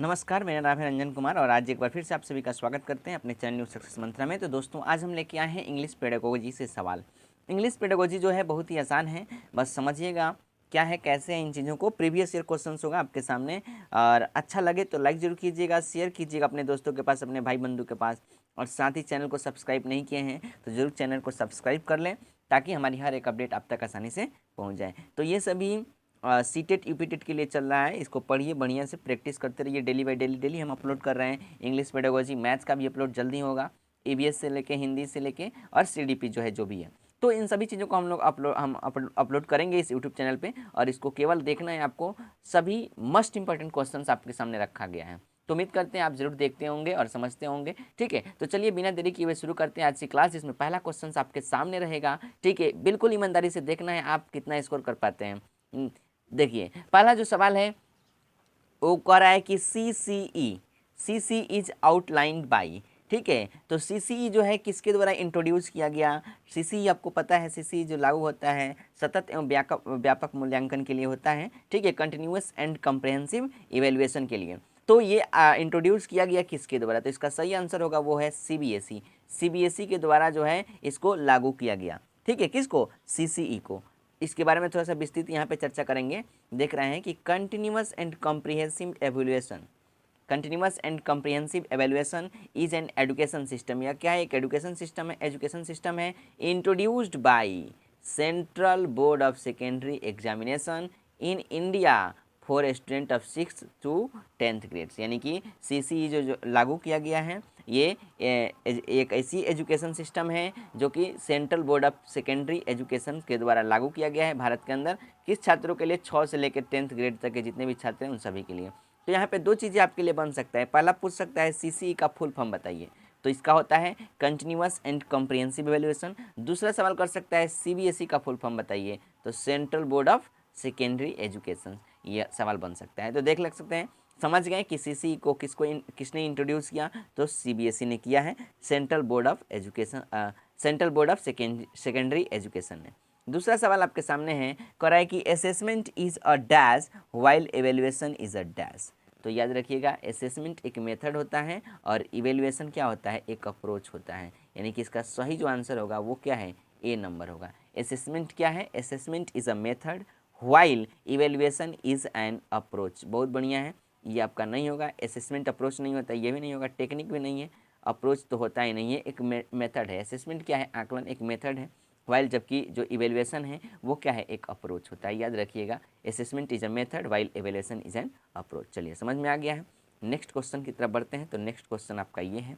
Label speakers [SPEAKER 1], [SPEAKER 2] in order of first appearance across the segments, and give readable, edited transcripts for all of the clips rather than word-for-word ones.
[SPEAKER 1] नमस्कार, मेरा नाम है रंजन कुमार और आज एक बार फिर से आप सभी का स्वागत करते हैं अपने चैनल न्यू सक्सेस मंत्रा में। तो दोस्तों, आज हम लेके आए हैं इंग्लिश पेडागोजी से सवाल। इंग्लिश पेडागोजी जो है बहुत ही आसान है, बस समझिएगा क्या है कैसे है इन चीज़ों को। प्रीवियस ईयर क्वेश्चंस होगा आपके सामने, और अच्छा लगे तो लाइक जरूर कीजिएगा, शेयर कीजिएगा अपने दोस्तों के पास, अपने भाई बंधु के पास, और साथ ही चैनल को सब्सक्राइब नहीं किए हैं तो जरूर चैनल को सब्सक्राइब कर लें ताकि हमारी हर एक अपडेट आप तक आसानी से पहुँच जाए। तो ये सभी सीटेट यूपीटेट के लिए चल रहा है, इसको पढ़िए, बढ़िया से प्रैक्टिस करते रहिए। डेली बाय डेली हम अपलोड कर रहे हैं। इंग्लिश पेडागोजी, मैथ्स का भी अपलोड जल्दी होगा, ईवीएस से लेके, हिंदी से लेके और सीडीपी जो है जो भी है। तो इन सभी चीज़ों को हम लोग अपलोड करेंगे इस यूट्यूब चैनल पे, और इसको केवल देखना है आपको। सभी मस्ट इंपॉर्टेंट क्वेश्चंस आपके सामने रखा गया है, तो उम्मीद करते हैं आप जरूर देखते होंगे और समझते होंगे। ठीक है, तो चलिए बिना देरी किए हुए शुरू करते हैं आज की क्लास, जिसमें पहला क्वेश्चन आपके सामने रहेगा। ठीक है, बिल्कुल ईमानदारी से देखना है आप कितना स्कोर कर पाते हैं। देखिए, पहला जो सवाल है वो कह रहा है कि सी इज आउटलाइंड बाई। ठीक है, तो सी जो है किसके द्वारा इंट्रोड्यूस किया गया। सी आपको पता है, सी जो लागू होता है सतत एवं व्यापक मूल्यांकन के लिए होता है। ठीक है, कंटिन्यूअस एंड कम्प्रहेंसिव इवेल्युएशन के लिए। तो ये इंट्रोड्यूस किया गया किसके द्वारा, तो इसका सही आंसर होगा वो है सीबीएसई के द्वारा जो है इसको लागू किया गया। ठीक है, किसको, सीसीई को। इसके बारे में थोड़ा सा विस्तृत यहाँ पे चर्चा करेंगे। देख रहे हैं कि continuous and comprehensive evaluation is an education system. या क्या है, एक एजुकेशन सिस्टम है introduced by central board of secondary examination in India for student of 6 to 10th grades. यानी कि सीसीई जो लागू किया गया है, ये एक ऐसी एजुकेशन सिस्टम है जो कि central board of secondary education के द्वारा लागू किया गया है भारत के अंदर। किस छात्रों के लिए, 6 से लेकर 10th ग्रेड तक के जितने भी छात्र हैं उन सभी के लिए। तो यहाँ पे दो चीज़ें आपके लिए बन सकता है। पहला पूछ सकता है सीसीई का फुल फॉर्म बताइए, तो इसका होता है कंटिन्यूअस एंड कॉम्प्रिहेंसिव इवैल्यूएशन। दूसरा सवाल कर सकता है सीबीएसई का फुल फॉर्म बताइए, तो central board of secondary education, ये सवाल बन सकता है। तो देख लग सकते हैं, समझ गए कि सीसी को किसने इंट्रोड्यूस किया, तो सीबीएसई ने किया है, central board of secondary education ने। दूसरा सवाल आपके सामने है, कह रहा है कि assessment is a dash while evaluation is a dash. तो याद रखिएगा, असेसमेंट एक मेथड होता है और इवेल्युएशन क्या होता है, एक अप्रोच होता है। यानी कि इसका सही जो आंसर होगा वो क्या है, ए नंबर होगा। असेसमेंट क्या है, assessment is a method while evaluation is an approach. बहुत बढ़िया है, ये आपका नहीं होगा। असेसमेंट अप्रोच नहीं होता, ये भी नहीं होगा, टेक्निक भी नहीं है, अप्रोच तो होता ही नहीं है, एक मेथड है। असेसमेंट क्या है, आकलन एक मेथड है, वाइल जबकि जो इवेल्युएशन है वो क्या है, एक अप्रोच होता है। याद रखिएगा, assessment is a method while evaluation is an approach. चलिए, समझ में आ गया है। नेक्स्ट क्वेश्चन की तरफ बढ़ते हैं। तो नेक्स्ट क्वेश्चन आपका ये है,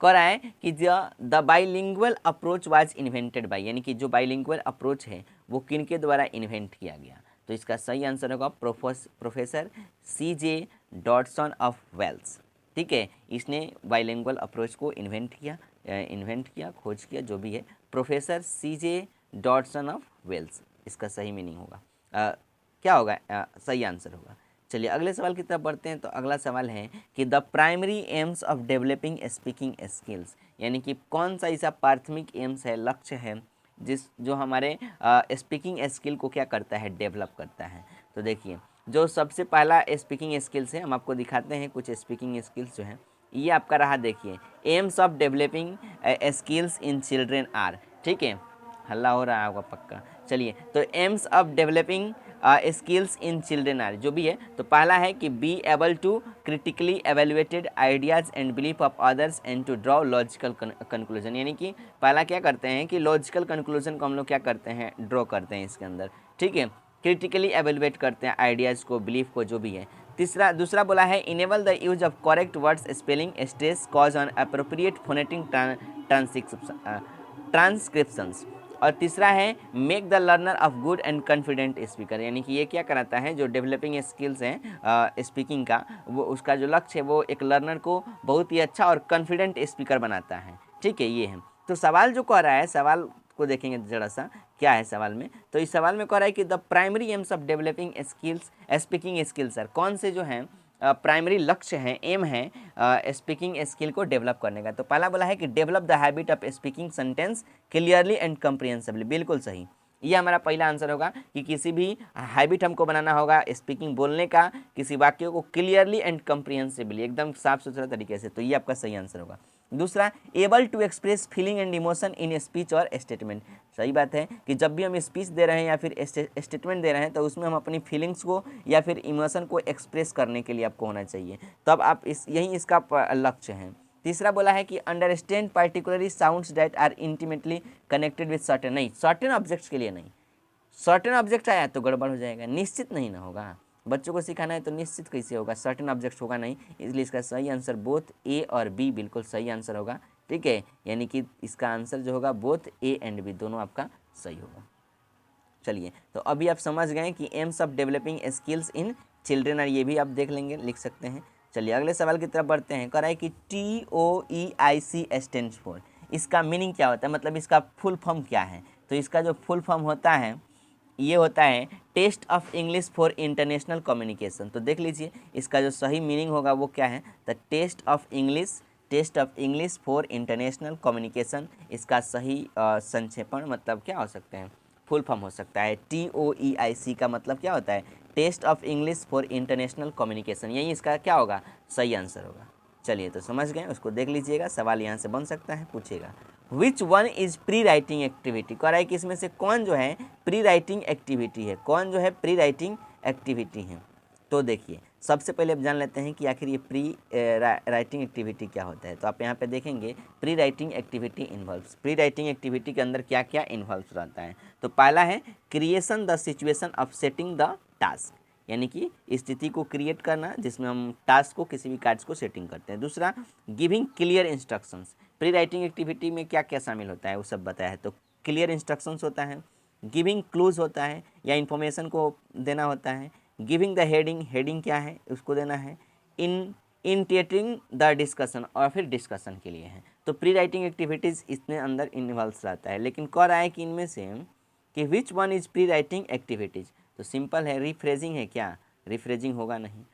[SPEAKER 1] कह रहा है कि the bilingual approach was invented by. यानी कि जो बाइलिंगुअल अप्रोच है वो किन के द्वारा इन्वेंट किया गया, तो इसका सही आंसर होगा professor CJ Dotson of Wales. ठीक है, इसने बाइलिंगुअल अप्रोच को इन्वेंट किया, खोज किया, जो भी है, professor CJ Dotson of Wales. इसका सही मीनिंग होगा, क्या होगा, सही आंसर होगा। चलिए अगले सवाल की तरफ बढ़ते हैं। तो अगला सवाल है कि the primary AIIMS of developing speaking skills. यानी कि कौन सा ऐसा प्राथमिक एम्स है, लक्ष्य है, जो हमारे स्पीकिंग स्किल को क्या करता है, डेवलप करता है। तो देखिए, जो सबसे पहला स्पीकिंग स्किल्स है, हम आपको दिखाते हैं कुछ स्पीकिंग स्किल्स जो हैं। ये आपका रहा, देखिए, aims of developing skills in children are. ठीक है, हल्ला हो रहा होगा पक्का। चलिए, तो aims of developing skills in children are, जो भी है, तो पहला है कि be able to critically evaluated ideas and belief of others and to draw logical conclusion. यानी कि पहला क्या करते हैं कि लॉजिकल कंक्लूजन को हम लोग क्या करते हैं, ड्रॉ करते हैं इसके अंदर। ठीक है, क्रिटिकली एवेल्युएट करते हैं आइडियाज़ को, बिलीफ को, जो भी है। दूसरा बोला है enable the use of correct words spelling stress cause on appropriate phonetic transcriptions. और तीसरा है make the learner of good and confident speaker. यानी कि ये क्या कराता है, जो डेवलपिंग स्किल्स हैं स्पीकिंग का, वो उसका जो लक्ष्य है वो एक लर्नर को बहुत ही अच्छा और कॉन्फिडेंट स्पीकर बनाता है। ठीक है, ये है। तो सवाल जो कह रहा है, सवाल को देखेंगे जरा सा क्या है सवाल में। तो इस सवाल में कह रहा है कि the primary AIIMS of developing skills speaking skills sir, कौन से जो हैं प्राइमरी लक्ष्य हैं, एम है स्पीकिंग स्किल को डेवलप करने का। तो पहला बोला है कि develop the habit of speaking sentence clearly and comprehensibly. बिल्कुल सही। ये हमारा पहला आंसर होगा कि किसी भी हैबिट हमको बनाना होगा स्पीकिंग बोलने का, किसी वाक्य को क्लियरली एंड कम्प्रिहेंसिबली एकदम साफ सुथरा तरीके से, तो ये आपका सही आंसर होगा। दूसरा, able to express feeling and emotion in a speech और स्टेटमेंट। सही बात है कि जब भी हम स्पीच दे रहे हैं या फिर स्टेटमेंट दे रहे हैं तो उसमें हम अपनी फीलिंग्स को या फिर इमोशन को एक्सप्रेस करने के लिए आपको होना चाहिए, तब आप यही इसका लक्ष्य है। तीसरा बोला है कि understand particularly sounds that are intimately connected with certain, नहीं सर्टेन ऑब्जेक्ट्स के लिए नहीं, सर्टेन ऑब्जेक्ट आया तो गड़बड़ हो जाएगा, निश्चित नहीं ना होगा, बच्चों को सिखाना है तो निश्चित कैसे होगा, सर्टेन ऑब्जेक्ट होगा नहीं, इसलिए इसका सही आंसर बोथ ए और बी बिल्कुल सही आंसर होगा। ठीक है, यानी कि इसका आंसर जो होगा बोथ ए एंड बी दोनों आपका सही होगा। चलिए, तो अभी आप समझ गए कि AIIMS of developing skills in children, और ये भी आप देख लेंगे, लिख सकते हैं। चलिए अगले सवाल की तरफ बढ़ते हैं। कह रहा है कि TOEIC स्टैंड्स फॉर, इसका मीनिंग क्या होता है, मतलब इसका फुल फॉर्म क्या है। तो इसका जो फुल फॉर्म होता है ये होता है test of English for international communication. तो देख लीजिए इसका जो सही मीनिंग होगा वो क्या है, the test of English for international communication, इसका सही संक्षेपण मतलब क्या हो सकते हैं, फुल फॉर्म हो सकता है। TOEIC का मतलब क्या होता है, test of English for international communication, यही इसका क्या होगा, सही आंसर होगा। चलिए तो समझ गए, उसको देख लीजिएगा, सवाल यहाँ से बन सकता है, पूछेगा विच one is pre writing activity. कह रहा है कि इसमें से कौन जो है प्री राइटिंग एक्टिविटी है, कौन जो है प्री राइटिंग एक्टिविटी है। तो देखिए सबसे पहले आप जान लेते हैं कि आखिर ये प्री राइटिंग एक्टिविटी क्या होता है। तो आप यहाँ पे देखेंगे pre writing activity involves, pre writing activity के अंदर क्या क्या इन्वॉल्व्स रहता है। तो पहला है creation the situation of setting the task, यानी कि स्थिति को क्रिएट करना जिसमें हम टास्क को, किसी भी कार्य को सेटिंग करते हैं। दूसरा, giving clear instructions, pre writing activity में क्या क्या शामिल होता है वो सब बताया है। तो क्लियर इंस्ट्रक्शंस होता है, गिविंग क्लूज होता है या इन्फॉर्मेशन को देना होता है, गिविंग द हेडिंग, हेडिंग क्या है उसको देना है, इनिशिएटिंग द डिस्कशन और फिर डिस्कशन के लिए है। तो प्री राइटिंग एक्टिविटीज़ इसमें अंदर इन्वॉल्व रहता है। लेकिन कह रहा है कि इनमें से कि which one is pre writing activities, तो सिंपल है, रिफ्रेजिंग है क्या, रिफ्रेजिंग होगा नहीं,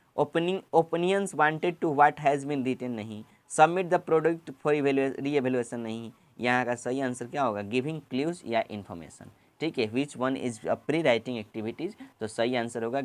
[SPEAKER 1] opinions wanted to what has been written नहीं, submit the product for reevaluation नहीं, यहाँ का सही आंसर क्या होगा, गिविंग क्लूज या इन्फॉर्मेशन। ठीक है, विच one is a pre writing activities, तो सही आंसर होगा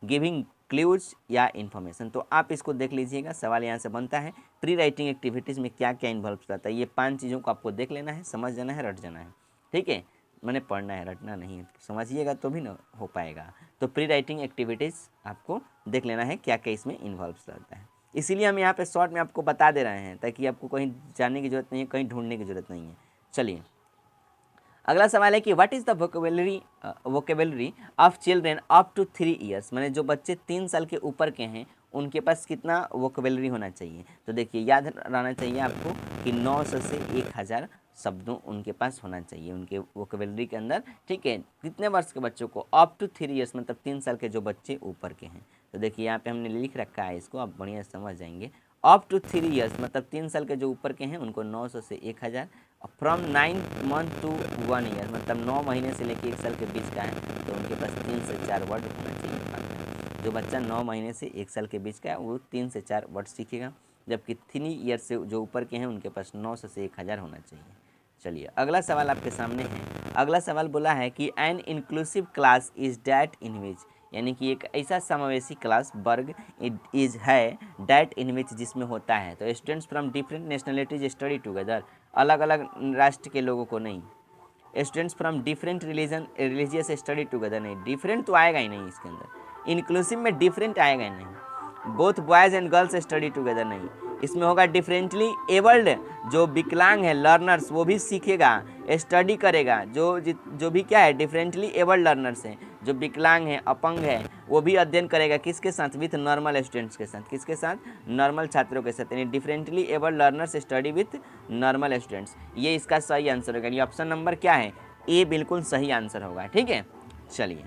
[SPEAKER 1] गिविंग क्लूज या इन्फॉर्मेशन। तो आप इसको देख लीजिएगा, सवाल यहाँ से बनता है प्री राइटिंग एक्टिविटीज़ में क्या क्या इन्वॉल्व रहता है। ये 5 चीज़ों को आपको देख लेना है, समझ जाना है, रट जाना है। ठीक है, मैंने पढ़ना है, रटना नहीं, समझिएगा तो भी ना हो पाएगा। तो प्री राइटिंग एक्टिविटीज़ आपको देख लेना है क्या क्या इसमें इन्वॉल्व रहता है, इसीलिए हम यहाँ पे शॉर्ट में आपको बता दे रहे हैं ताकि आपको कहीं जाने की ज़रूरत नहीं है, कहीं ढूंढने की ज़रूरत नहीं है। चलिए अगला सवाल है कि what is the vocabulary of children up to 3 years, मैंने जो बच्चे 3 साल के ऊपर के हैं उनके पास कितना वोकेबलरी होना चाहिए। तो देखिए याद रहना चाहिए आपको कि 900 से 1000 शब्दों उनके पास होना चाहिए उनके वोकेबलरी के अंदर। ठीक है, कितने वर्ष के बच्चों को, अप टू 3 ईयर्स मतलब 3 साल के जो बच्चे ऊपर के हैं। तो देखिए यहाँ पे हमने लिख रखा है, इसको आप बढ़िया समझ जाएंगे। अप टू 3 ईयर्स मतलब 3 साल के जो ऊपर के हैं उनको 900 से 1000, फ्रॉम 9 मंथ टू 1 ईयर मतलब 9 महीने से लेकर 1 साल के बीच का है तो उनके पास 3 से 4 वर्ड होना चाहिए। जो बच्चा 9 महीने से 1 साल के बीच का है वो 3 से 4 वर्ड सीखेगा, जबकि 3 ईयर से जो ऊपर के हैं उनके पास 900 से 1000 होना चाहिए। चलिए अगला सवाल आपके सामने है। अगला सवाल बोला है कि an inclusive class is that in which, यानी कि एक ऐसा समावेशी क्लास वर्ग इज है डैट इन विच जिसमें होता है। तो students from different nationalities study together, अलग अलग राष्ट्र के लोगों को नहीं, students from different religious study together नहीं, डिफरेंट तो आएगा ही नहीं इसके अंदर, इंक्लूसिव में डिफरेंट आएगा ही नहीं, both boys and girls study together नहीं, इसमें होगा डिफरेंटली एबल्ड, जो विकलांग है लर्नर्स वो भी सीखेगा, स्टडी करेगा, जो भी क्या है डिफरेंटली एबल्ड लर्नर्स हैं, जो विकलांग है अपंग है वो भी अध्ययन करेगा, किसके साथ, विथ नॉर्मल स्टूडेंट्स के साथ, किसके साथ, नॉर्मल छात्रों के साथ, यानी differently abled learners study with normal students. ये इसका सही आंसर होगा, यानी ऑप्शन नंबर क्या है, ए बिल्कुल सही आंसर होगा। ठीक है, चलिए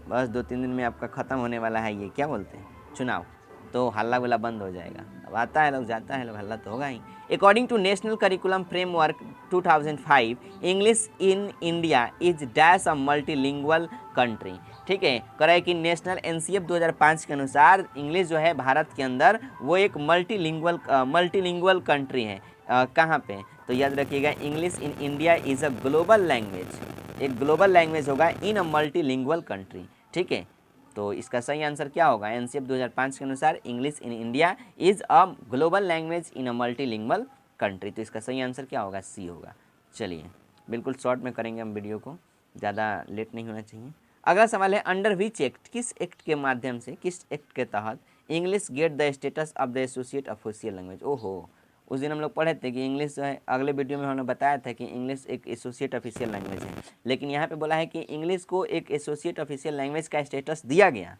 [SPEAKER 1] बस 2-3 दिन में आपका ख़त्म होने वाला है ये क्या बोलते हैं चुनाव, तो हल्ला गुल्ला बंद हो जाएगा। अब आता है लोग जाता है लोग, हल्ला तो होगा ही। According to national curriculum framework 2005 English in India is dash a multilingual country. ठीक है, कह रहा है कि नेशनल NCF 2005 के अनुसार इंग्लिश जो है भारत के अंदर वो एक मल्टीलिंगुअल कंट्री है। कहाँ पे, तो याद रखिएगा English in India is a global language, एक ग्लोबल लैंग्वेज होगा इन अ मल्टीलिंगुअल कंट्री। ठीक है, तो इसका सही आंसर क्या होगा? एनसीएफ 2005 के अनुसार English in India is a global language in a multilingual country. तो इसका सही आंसर क्या होगा? सी होगा। चलिए बिल्कुल शॉर्ट में करेंगे हम वीडियो को, ज़्यादा लेट नहीं होना चाहिए। अगला सवाल है अंडर विच एक्ट, किस एक्ट के माध्यम से, किस एक्ट के तहत English get the status of the associate official language. ओहो, उस दिन हम लोग पढ़े थे कि इंग्लिश जो है, अगले वीडियो में हमने बताया था कि इंग्लिश एक एसोसिएट ऑफिशियल लैंग्वेज है, लेकिन यहाँ पे बोला है कि इंग्लिश को एक एसोसिएट ऑफिशियल लैंग्वेज का स्टेटस दिया गया,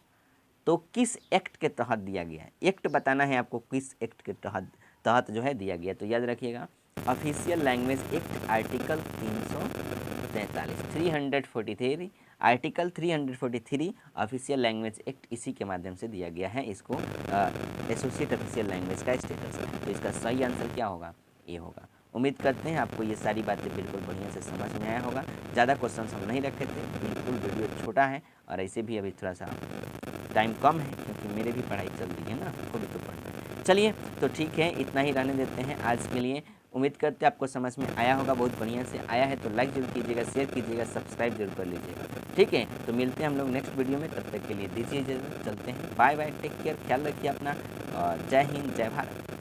[SPEAKER 1] तो किस एक्ट के तहत दिया गया है? एक्ट बताना है आपको, किस एक्ट के तहत जो है दिया गया। तो याद रखिएगा official language act article 343 article 343 official language act, इसी के माध्यम से दिया गया है इसको एसोसिएट ऑफिशियल लैंग्वेज का स्टेटस। तो इसका सही आंसर क्या होगा? ये होगा। उम्मीद करते हैं आपको ये सारी बातें बिल्कुल बढ़िया से समझ में आया होगा। ज़्यादा क्वेश्चन हम नहीं रखे थे, बिल्कुल वीडियो छोटा है और ऐसे भी अभी थोड़ा सा टाइम कम है क्योंकि मेरे भी पढ़ाई चल रही है ना, आपको भी तो पढ़ना है। चलिए तो ठीक है, इतना ही रहने देते हैं आज के लिए। उम्मीद करते हैं आपको समझ में आया होगा, बहुत बढ़िया से आया है तो लाइक जरूर कीजिएगा, शेयर कीजिएगा, सब्सक्राइब जरूर कर लीजिएगा। ठीक है, तो मिलते हैं हम लोग नेक्स्ट वीडियो में, तब तक के लिए दीजिए इजाज़त, चलते हैं, बाय बाय, टेक केयर, ख्याल रखिए अपना और जय हिंद जय भारत।